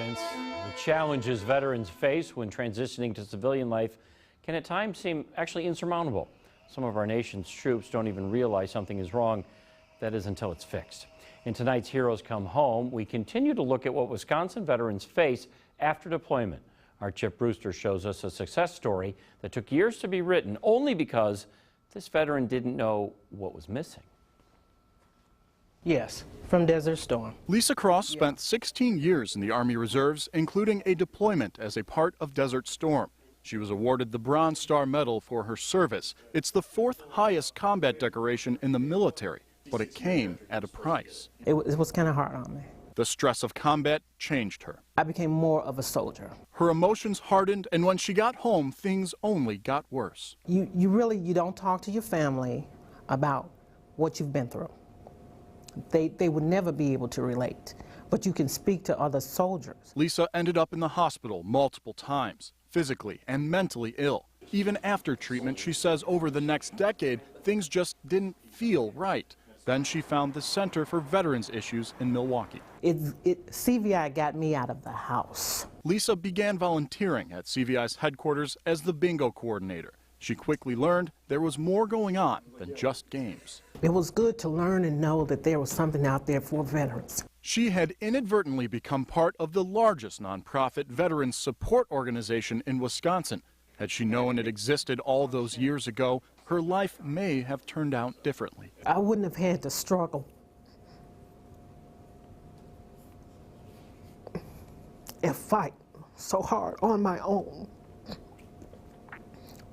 headlines. The challenges veterans face when transitioning to civilian life can at times seem actually insurmountable. Some of our nation's troops don't even realize something is wrong, that is, until it's fixed. In tonight's Heroes Come Home, we continue to look at what Wisconsin veterans face after deployment. Our Chip Brewster shows us a success story that took years to be written only because this veteran didn't know what was missing. Yes, from Desert Storm. Lisa Cross spent 16 years in the Army Reserves, including a deployment as a part of Desert Storm. She was awarded the Bronze Star Medal for her service. It's the fourth highest combat decoration in the military, but it came at a price. It was kind of hard on me. The stress of combat changed her. I became more of a soldier. Her emotions hardened, and when she got home, things only got worse. You don't talk to your family about what you've been through. They would never be able to relate, but you can speak to other soldiers. Lisa ended up in the hospital multiple times, physically and mentally ill. Even after treatment, she says over the next decade, things just didn't feel right. Then she found the Center for Veterans Issues in Milwaukee. CVI got me out of the house. Lisa began volunteering at CVI's headquarters as the bingo coordinator. She quickly learned there was more going on than just games. It was good to learn and know that there was something out there for veterans. She had inadvertently become part of the largest nonprofit veterans support organization in Wisconsin. Had she known it existed all those years ago, her life may have turned out differently. I wouldn't have had to struggle and fight so hard on my own.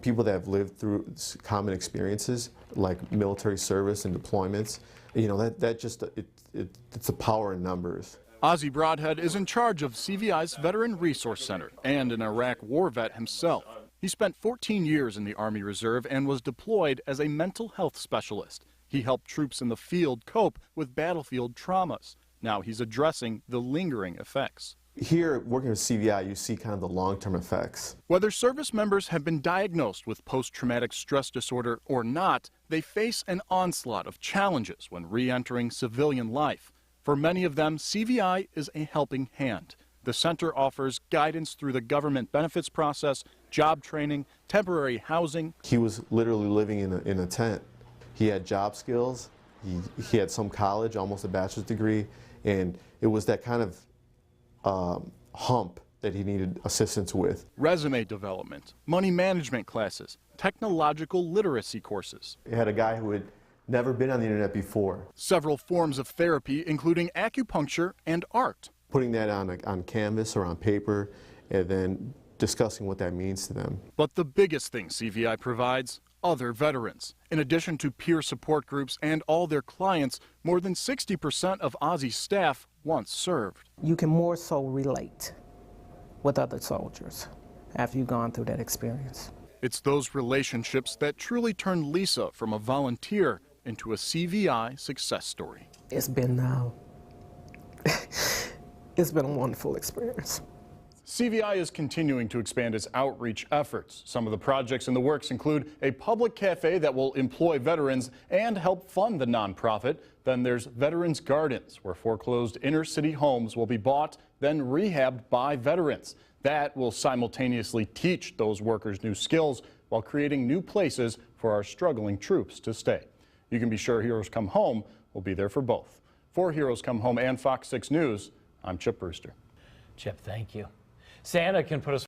People that have lived through common experiences like military service and deployments, you know, it's a power in numbers. Ozzie Broadhead is in charge of CVI's Veteran Resource Center and an Iraq war vet himself. He spent 14 years in the Army Reserve and was deployed as a mental health specialist. He helped troops in the field cope with battlefield traumas. Now he's addressing the lingering effects. Here, working with CVI, you see kind of the long-term effects. Whether service members have been diagnosed with post-traumatic stress disorder or not, they face an onslaught of challenges when re-entering civilian life. For many of them, CVI is a helping hand. The center offers guidance through the government benefits process, job training, temporary housing. He was literally living in a tent. He had job skills, he had some college, almost a bachelor's degree, and it was that kind of hump that he needed assistance with. Resume development, money management classes, technological literacy courses. He had a guy who had never been on the internet before. Several forms of therapy, including acupuncture and art. Putting that on canvas or on paper and then discussing what that means to them. But the biggest thing CVI provides, other veterans. In addition to peer support groups and all their clients, more than 60% of Ozzie's staff once served. You can more so relate with other soldiers after you've gone through that experience. It's those relationships that truly turned Lisa from a volunteer into a CVI success story. It's been a wonderful experience. CVI is continuing to expand its outreach efforts. Some of the projects in the works include a public cafe that will employ veterans and help fund the nonprofit. Then there's Veterans Gardens, where foreclosed inner-city homes will be bought, then rehabbed by veterans. That will simultaneously teach those workers new skills while creating new places for our struggling troops to stay. You can be sure Heroes Come Home will be there for both. For Heroes Come Home and Fox 6 News, I'm Chip Brewster. Chip, thank you. Santa can put us